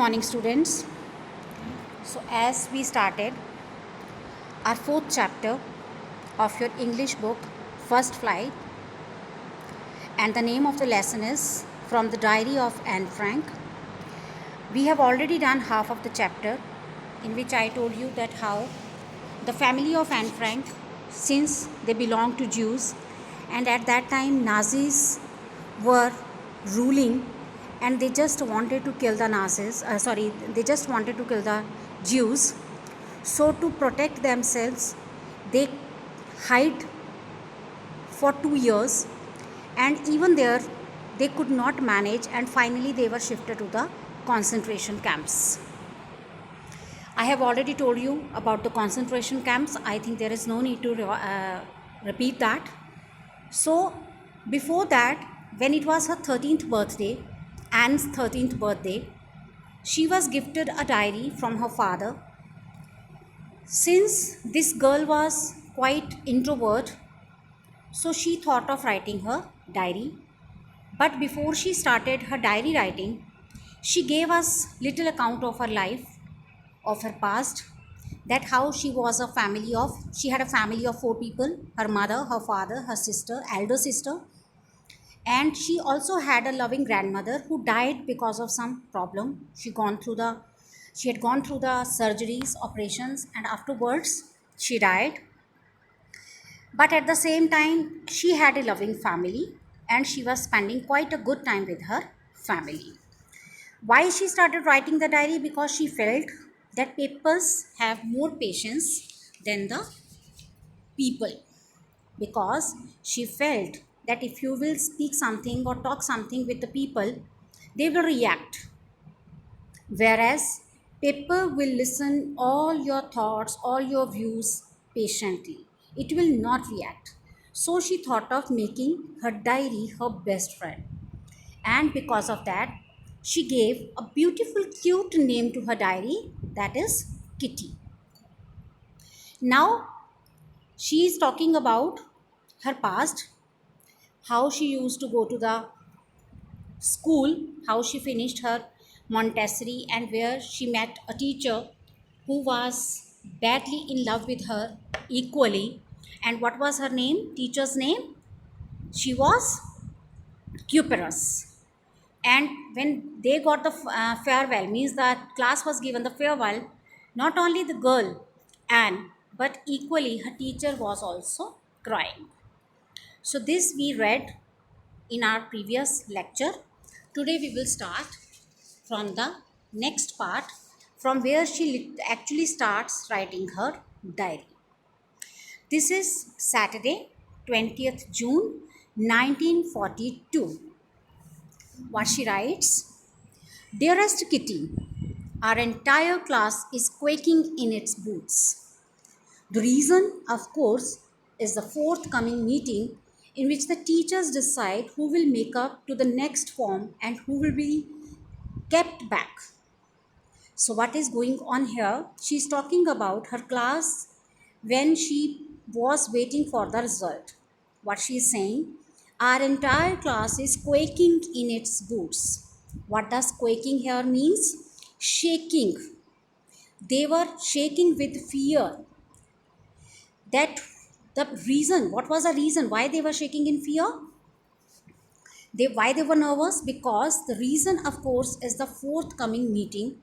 morning, students. So, as we started our fourth chapter of your English book, First Flight, and the name of the lesson is From the Diary of Anne Frank. We have already done half of the chapter, in which I told you that how the family of Anne Frank, since they belonged to Jews, and at that time Nazis were ruling, and they just wanted to kill the they just wanted to kill the Jews. So to protect themselves, they hid for 2 years, and even there they could not manage, and finally they were shifted to the concentration camps. I have already told you about the concentration camps. I think there is no need to repeat that. So, before that, when it was her 13th birthday, Anne's 13th birthday, she was gifted a diary from her father. Since this girl was quite introvert, so she thought of writing her diary. But before she started her diary writing, she gave us little account of her life, of her past, that how she had a family of 4 people: her mother, her father, her sister, elder sister, and she also had a loving grandmother who died because of some problem. She had gone through the surgeries, operations, and afterwards she died. But at the same time, she had a loving family, and she was spending quite a good time with her family. Why she started writing the diary? Because she felt that papers have more patience than the people. Because she felt that if you will speak something or talk something with the people, they will react. Whereas paper will listen all your thoughts, all your views patiently. It will not react. So she thought of making her diary her best friend. And because of that, she gave a beautiful, cute name to her diary, that is Kitty. Now, she is talking about her past, how she used to go to the school, how she finished her Montessori, and where she met a teacher who was badly in love with her equally. And what was her name? Teacher's name? She was Cuperus. And when they got the farewell, means that class was given the farewell, not only the girl Anne, but equally her teacher was also crying. So this we read in our previous lecture. Today we will start from the next part, from where she actually starts writing her diary. This is Saturday, 20th June 1942. What she writes: Dearest Kitty, our entire class is quaking in its boots. The reason, of course, is the forthcoming meeting in which the teachers decide who will make up to the next form and who will be kept back. So, what is going on here? She's talking about her class when she was waiting for the result. What she is saying: our entire class is quaking in its boots. What does quaking here means? Shaking. They were shaking with fear. That the reason, what was the reason why they were shaking in fear? Why they were nervous? Because the reason, of course, is the forthcoming meeting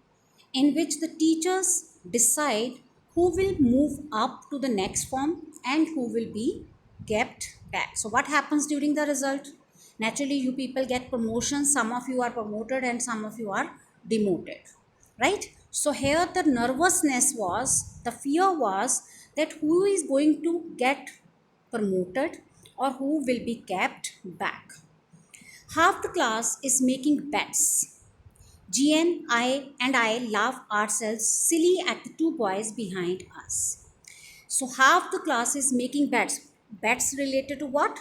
in which the teachers decide who will move up to the next form and who will be kept back. So what happens during the result? Naturally, you people get promotions. Some of you are promoted and some of you are demoted, right? So here the nervousness was, the fear was, that who is going to get promoted or who will be kept back. Half the class is making bets. And I laugh ourselves silly at the 2 boys behind us. So half the class is making bets. Bets related to what?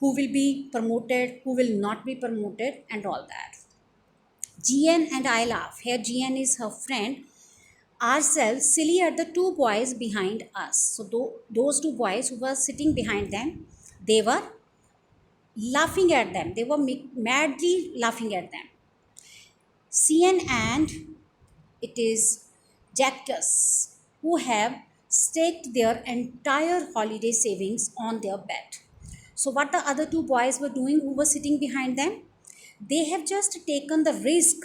Who will be promoted, who will not be promoted, and all that. GN and I laugh. Here GN is her friend. Ourselves silly at the 2 boys behind us. So those 2 boys who were sitting behind them, they were laughing at them. They were madly laughing at them. Cn and it is Jacques who have staked their entire holiday savings on their bet. So, what the other two boys were doing who were sitting behind them? They have just taken the risk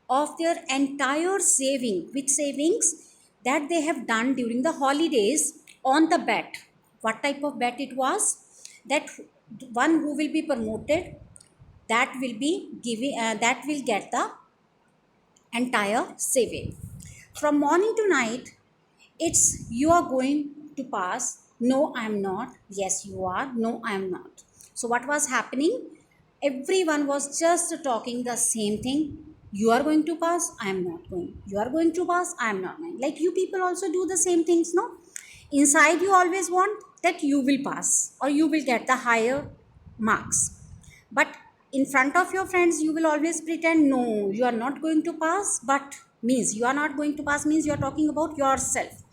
of their entire saving, which savings that they have done during the holidays on the bet. What type of bet it was? That one who will be promoted, that will be giving, that will get the entire saving. From morning to night, it's you are going to pass. No, I am not. Yes, you are. No, I am not. So, what was happening? Everyone was just talking the same thing. You are going to pass. I am not going. You are going to pass. I am not going. Like you people also do the same things, no? Inside, you always want that you will pass or you will get the higher marks. But in front of your friends, you will always pretend, no, you are not going to pass, but means you are not going to pass means you are talking about yourself.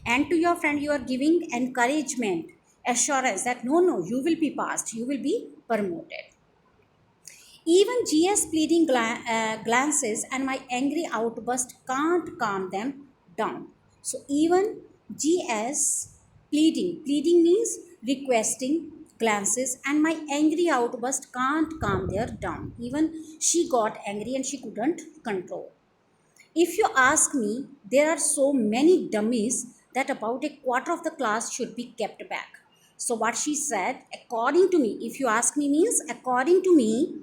And to your friend, you are giving encouragement, assurance that no, no, you will be passed, you will be promoted. Even GS pleading glances and my angry outburst can't calm them down. So even GS pleading means requesting glances and my angry outburst can't calm their down. Even she got angry and she couldn't control. If you ask me, there are so many dummies that about a quarter of the class should be kept back. So what she said, according to me, if you ask me means according to me,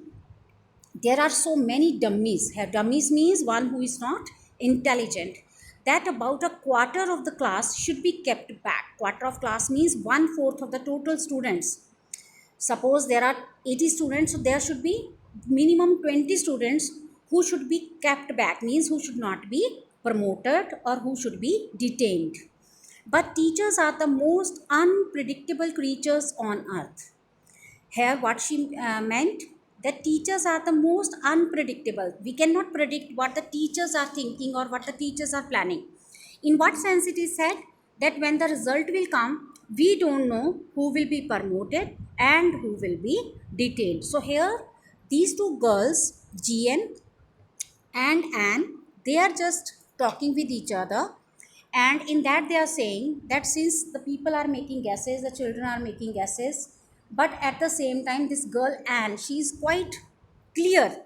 there are so many dummies. Here, dummies means one who is not intelligent. That about a quarter of the class should be kept back. Quarter of class means 1/4 of the total students. Suppose there are 80 students, so there should be minimum 20 students who should be kept back, means who should not be promoted or who should be detained. But teachers are the most unpredictable creatures on earth. Here, what she meant that teachers are the most unpredictable. We cannot predict what the teachers are thinking or what the teachers are planning. In what sense it is said that when the result will come, we don't know who will be promoted and who will be detained. So here, these two girls, GN and Anne, they are just talking with each other, and in that they are saying that since the people are making guesses, the children are making guesses, but at the same time this girl Anne, she is quite clear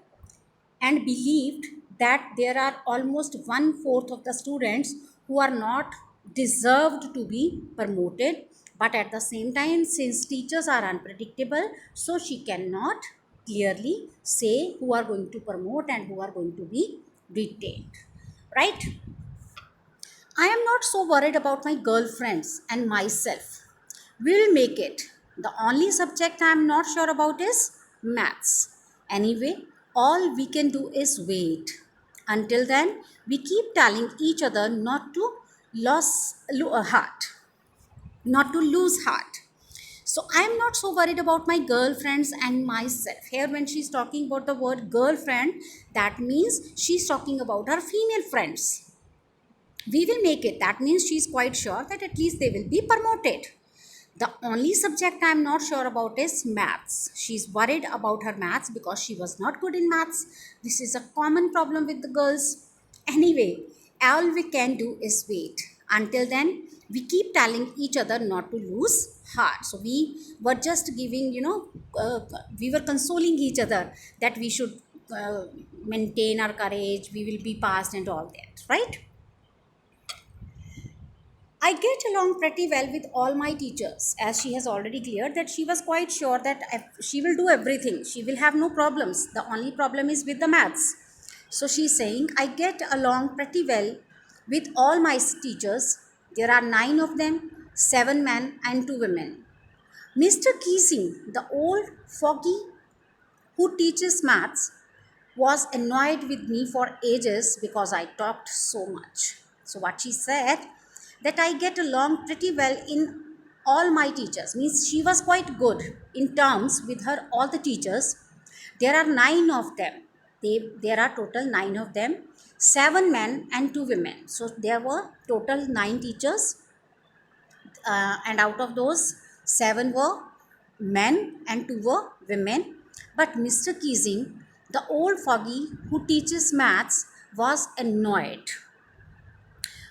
and believed that there are almost 1/4 of the students who are not deserved to be promoted. But at the same time, since teachers are unpredictable, so she cannot clearly say who are going to promote and who are going to be retained, right? I am not so worried about my girlfriends and myself. We'll make it. The only subject I am not sure about is maths. Anyway, all we can do is wait. Until then, we keep telling each other not to not to lose heart. So I am not so worried about my girlfriends and myself. Here, when she's talking about the word girlfriend, that means she's talking about her female friends. We will make it. That means she is quite sure that at least they will be promoted. The only subject I am not sure about is maths. She is worried about her maths because she was not good in maths. This is a common problem with the girls. Anyway, all we can do is wait. Until then, we keep telling each other not to lose heart. So we were just giving, we were consoling each other that we should maintain our courage, we will be passed and all that, right? I get along pretty well with all my teachers, as she has already cleared that she was quite sure that she will do everything. She will have no problems. The only problem is with the maths. So she's saying, I get along pretty well with all my teachers. There are 9 of them, 7 men and 2 women. Mr. Keesing, the old foggy who teaches maths, was annoyed with me for ages because I talked so much. So what she said, that I get along pretty well in all my teachers, means she was quite good in terms with her all the teachers. There are 9 of them. There are total 9 of them, 7 men and 2 women. So there were total 9 teachers, and out of those 7 were men and 2 were women. But Mr. Keesing, The old fogey who teaches maths was annoyed.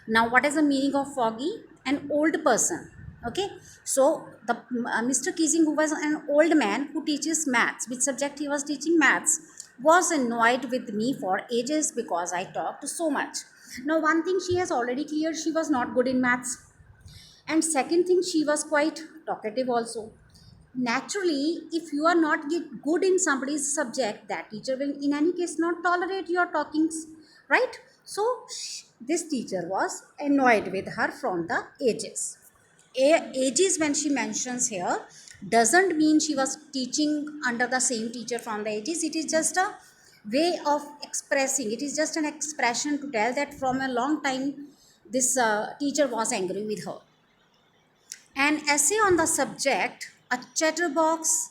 Now, what is the meaning of foggy? An old person. Okay, so the Mr. Keesing, who was an old man who teaches maths, which subject he was teaching maths, was annoyed with me for ages because I talked so much. Now, one thing she has already cleared, she was not good in maths, and second thing, she was quite talkative also. Naturally, if you are not good in somebody's subject, that teacher will in any case not tolerate your talkings, right? So this teacher was annoyed with her from the ages. Ages, when she mentions here, doesn't mean she was teaching under the same teacher from the ages. It is just a way of expressing, it is just an expression to tell that from a long time this teacher was angry with her. An essay on the subject, a chatterbox,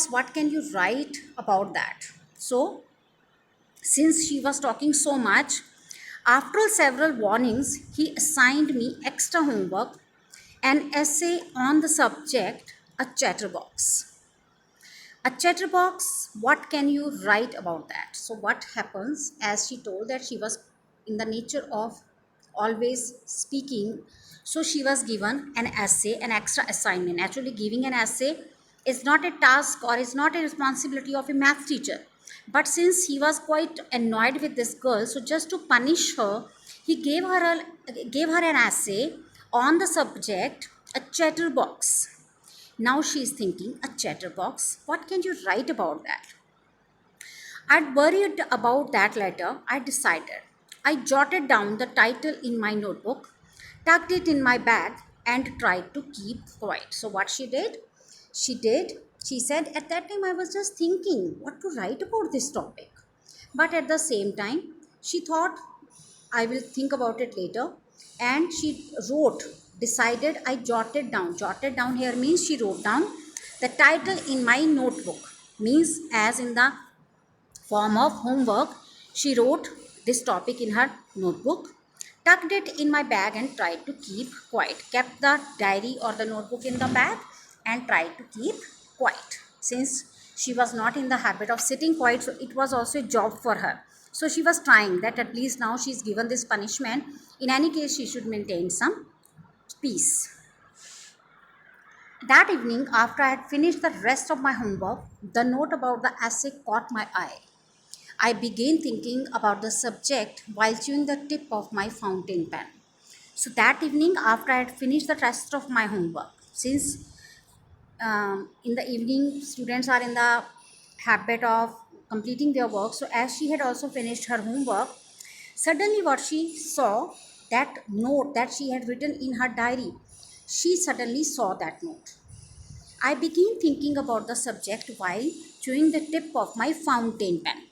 what can you write about that? So, since she was talking so much, after several warnings, he assigned me extra homework, an essay on the subject, a chatterbox. A chatterbox, what can you write about that? So what happens, as she told that she was in the nature of always speaking, so she was given an essay, an extra assignment. Actually, giving an essay is not a task or is not a responsibility of a math teacher. But since he was quite annoyed with this girl, so just to punish her, he gave her an essay on the subject, a chatterbox. Now she is thinking, a chatterbox, what can you write about that? I'd worried about that letter. I decided. I jotted down the title in my notebook, tucked it in my bag, and tried to keep quiet. So, what she did? She said, at that time I was just thinking what to write about this topic. But at the same time, she thought, I will think about it later. And she wrote, decided, I jotted down. Jotted down here means she wrote down the title in my notebook, means as in the form of homework. She wrote this topic in her notebook, tucked it in my bag, and tried to keep quiet. Kept the diary or the notebook in the bag and tried to keep quiet. Since she was not in the habit of sitting quiet, so it was also a job for her. So she was trying that at least now she's given this punishment. In any case, she should maintain some peace. That evening, after I had finished the rest of my homework, the note about the essay caught my eye. I began thinking about the subject while chewing the tip of my fountain pen. So that evening, after I had finished the rest of my homework, since in the evening students are in the habit of completing their work, so as she had also finished her homework, suddenly what she saw, that note that she had written in her diary, she suddenly saw that note. I began thinking about the subject while chewing the tip of my fountain pen.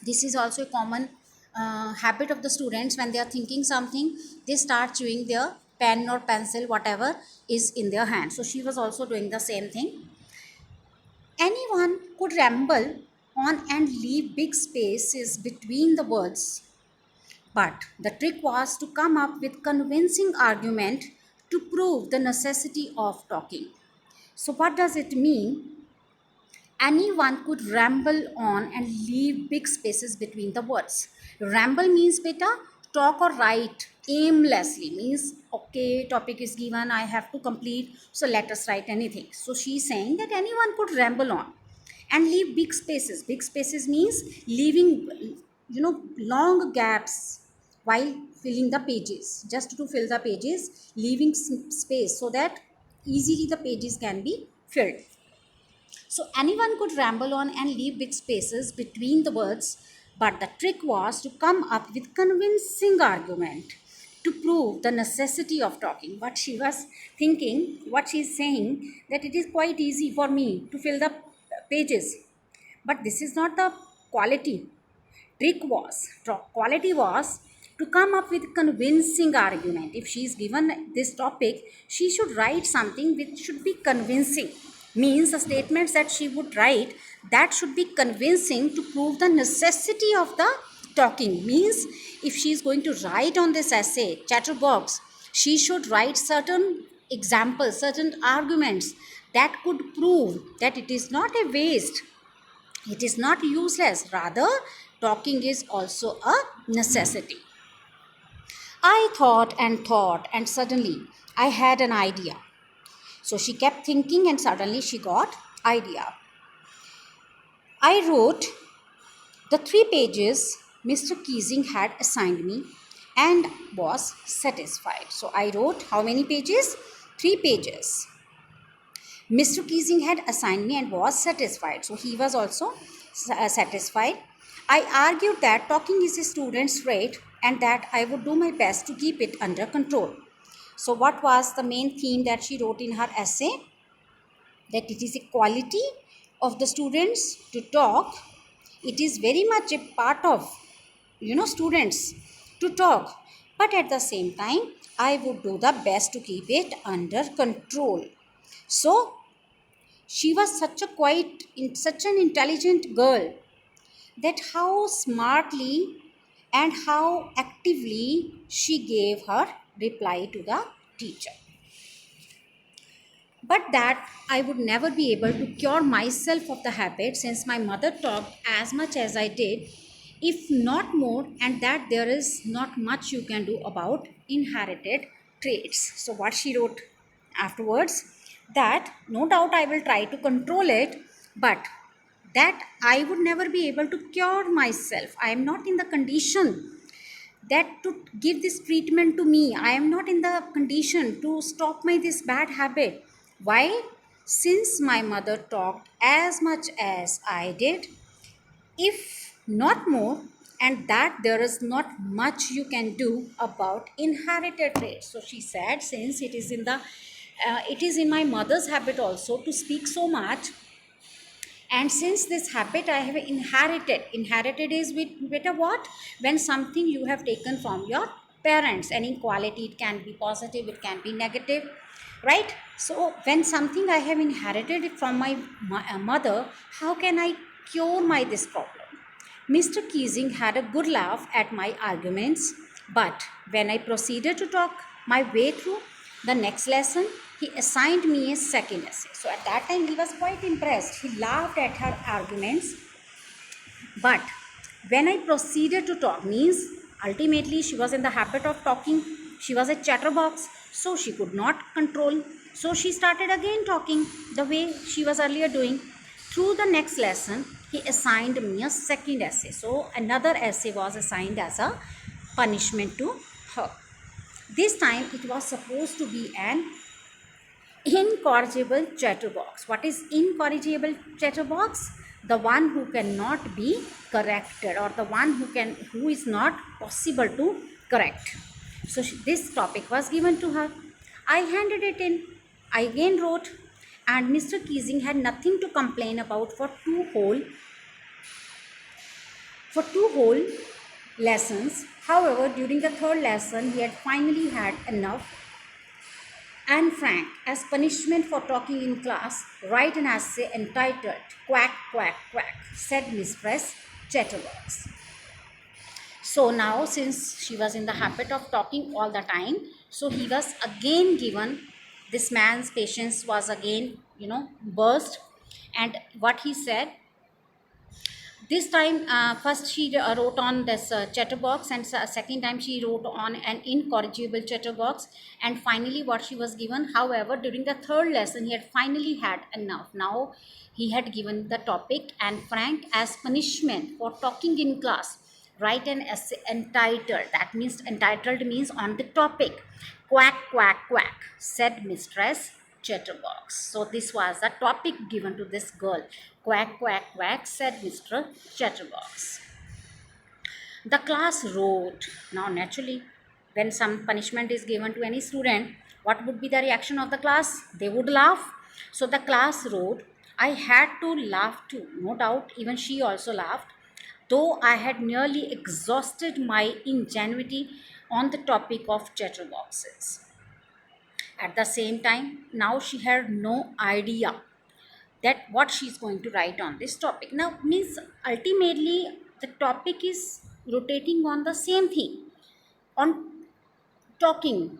This is also a common habit of the students. When they are thinking something, they start chewing their pen or pencil, whatever is in their hand. So she was also doing the same thing. Anyone could ramble on and leave big spaces between the words, but the trick was to come up with convincing argument to prove the necessity of talking. So what does it mean? Anyone could ramble on and leave big spaces between the words. Ramble means, beta, talk or write aimlessly, means okay, topic is given, I have to complete, so let us write anything. So she is saying that anyone could ramble on and leave big spaces. Big spaces means leaving, long gaps while filling the pages, just to fill the pages, leaving space so that easily the pages can be filled. So anyone could ramble on and leave big spaces between the words, but the trick was to come up with convincing argument to prove the necessity of talking. What she was thinking, what she is saying, that it is quite easy for me to fill the pages, but this is not the quality. Quality was to come up with convincing argument. If she is given this topic, she should write something which should be convincing, means the statements that she would write, that should be convincing to prove the necessity of the talking. Means if she is going to write on this essay chatterbox, she should write certain examples, certain arguments that could prove that it is not a waste It is not useless, rather, talking is also a necessity. I thought, and suddenly I had an idea. So she kept thinking, and suddenly she got idea. I wrote the 3 pages Mr. Keesing had assigned me and was satisfied. So I wrote how many pages? 3 pages. Mr. Keesing had assigned me and was satisfied. So he was also satisfied. I argued that talking is a student's trait and that I would do my best to keep it under control. So, what was the main theme that she wrote in her essay? That it is a quality of the students to talk. It is very much a part of, students to talk. But at the same time, I would do the best to keep it under control. So, she was such an intelligent girl, that how smartly and how actively she gave her reply to the teacher. But that I would never be able to cure myself of the habit, since my mother talked as much as I did, if not more, and that there is not much you can do about inherited traits. So, what she wrote afterwards, that no doubt I will try to control it, but that I would never be able to cure myself. I am not in the condition that to give this treatment to me. I am not in the condition to stop my this bad habit. Why? Since my mother talked as much as I did, if not more, and that there is not much you can do about inherited traits. So she said, since it is in my mother's habit also to speak so much, and since this habit I have inherited is with a what? When something you have taken from your parents, any quality, it can be positive, it can be negative, right? So when something I have inherited from my mother, how can I cure my this problem? Mr. Keesing had a good laugh at my arguments, but when I proceeded to talk my way through the next lesson, he assigned me a second essay. So at that time, he was quite impressed. He laughed at her arguments, but when I proceeded to talk, means ultimately she was in the habit of talking. She was a chatterbox, so she could not control. So she started again talking the way she was earlier doing. Through the next lesson, he assigned me a second essay. So another essay was assigned as a punishment to her. This time it was supposed to be an incorrigible chatterbox. What is incorrigible chatterbox? The one who cannot be corrected, or the one who is not possible to correct. So this topic was given to her. I handed it in. I again wrote, and Mr. Keesing had nothing to complain about for two whole lessons. However, during the third lesson, he had finally had enough. And Frank, as punishment for talking in class, write an essay entitled Quack, Quack, Quack, said Mistress Chatterbox. So now, since she was in the habit of talking all the time, so he was again given, this man's patience was again, burst. And what he said, this time, first she wrote on this chatterbox, and second time she wrote on an incorrigible chatterbox, and finally what she was given. However, during the third lesson, he had finally had enough. Now he had given the topic, and Frank, as punishment for talking in class, write an essay entitled, that means entitled means on the topic, Quack, Quack, Quack, said Mistress Chatterbox. So this was the topic given to this girl. Quack, quack, quack, said Mr. Chatterbox. The class wrote. Now, naturally, when some punishment is given to any student, what would be the reaction of the class? They would laugh. So the class wrote. I had to laugh too, no doubt. Even she also laughed, though I had nearly exhausted my ingenuity on the topic of chatterboxes. At the same time, now she had no idea that what she's going to write on this topic. Now, means ultimately the topic is rotating on the same thing, on talking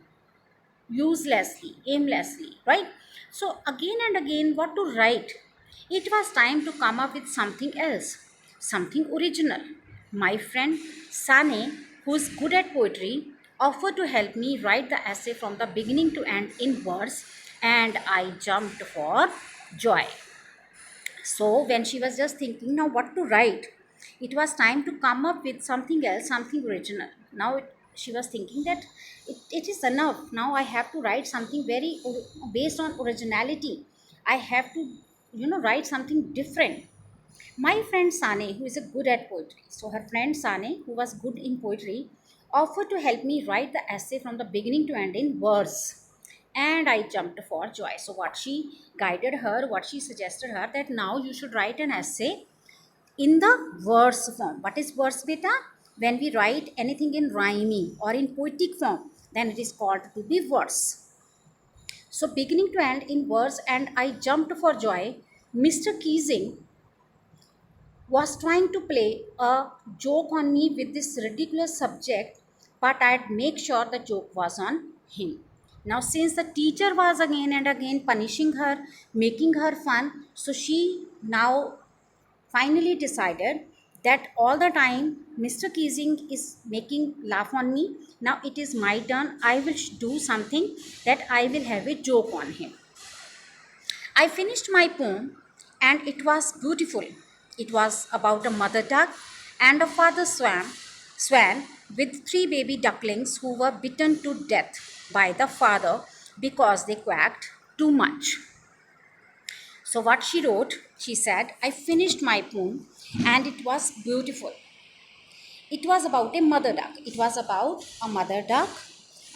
uselessly, aimlessly, right? So again and again, what to write? It was time to come up with something else, something original. My friend Sane, who's good at poetry, offered to help me write the essay from the beginning to end in verse, and I jumped for joy. So, when she was just thinking now what to write, it was time to come up with something else, something original. Now, she was thinking that it is enough. Now, I have to write something based on originality. I have to, write something different. My friend Sane, who is a good at poetry, so her friend Sane, who was good in poetry, offered to help me write the essay from the beginning to end in verse. And I jumped for joy. So, what she guided her, what she suggested her, that now you should write an essay in the verse form. What is verse, beta? When we write anything in rhyming or in poetic form, then it is called to be verse. So, beginning to end in verse, and I jumped for joy. Mr. Keesing was trying to play a joke on me with this ridiculous subject, but I'd make sure the joke was on him. Now, since the teacher was again and again punishing her, making her fun, so she now finally decided that all the time Mr. Keesing is making laugh on me. Now it is my turn. I will do something that I will have a joke on him. I finished my poem and it was beautiful. It was about a mother duck and a father swan with three baby ducklings who were bitten to death by the father because they quacked too much. So, what she wrote, she said, I finished my poem and it was beautiful. It was about a mother duck. It was about a mother duck,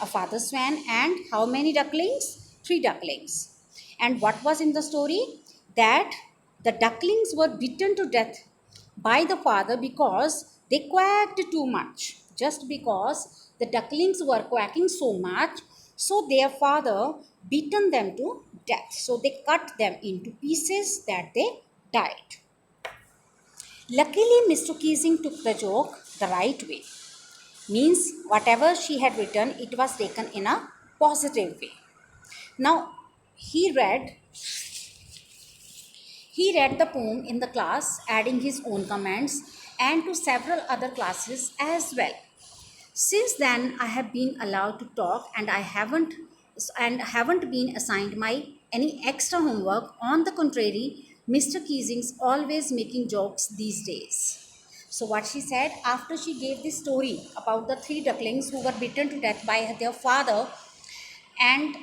a father swan, and how many ducklings? Three ducklings. And what was in the story? That the ducklings were beaten to death by the father because they quacked too much. Just because the ducklings were quacking so much, so their father beaten them to death. So they cut them into pieces that they died. Luckily, Mr. Keesing took the joke the right way. Means whatever she had written, it was taken in a positive way. Now, he read he read the poem in the class, adding his own comments and to several other classes as well. Since then, I have been allowed to talk and I haven't been assigned my any extra homework. On the contrary, Mr. Keesing's always making jokes these days. So what she said after she gave this story about the three ducklings who were beaten to death by their father, and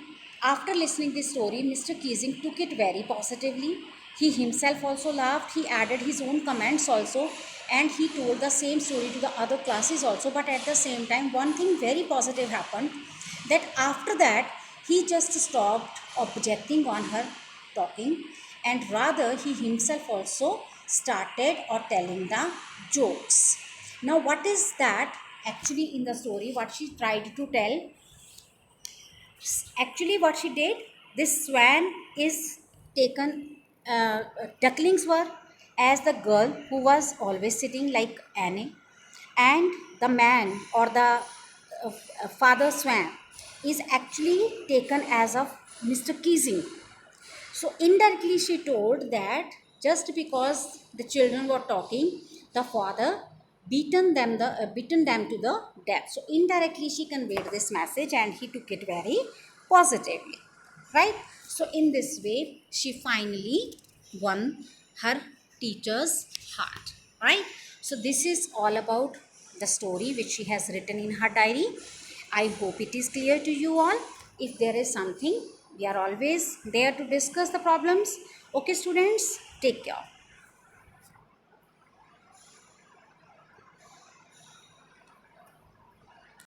after listening this story, Mr. Keesing took it very positively. He himself also laughed. He added his own comments also, and he told the same story to the other classes also. But at the same time, one thing very positive happened, that after that he just stopped objecting on her talking, and rather he himself also started or telling the jokes. Now, what is that actually in the story? What she tried to tell, actually what she did, this swan is taken, ducklings were as the girl who was always sitting like Annie, and the man or the father swan is actually taken as of Mr. Keesing. So indirectly she told that just because the children were talking, the father beaten them to the death. So indirectly she conveyed this message and he took it very positively, right? So in this way she finally won her teacher's heart, right? So this is all about the story which she has written in her diary. I hope it is clear to you all. If there is something, we are always there to discuss the problems. Okay, students, take care.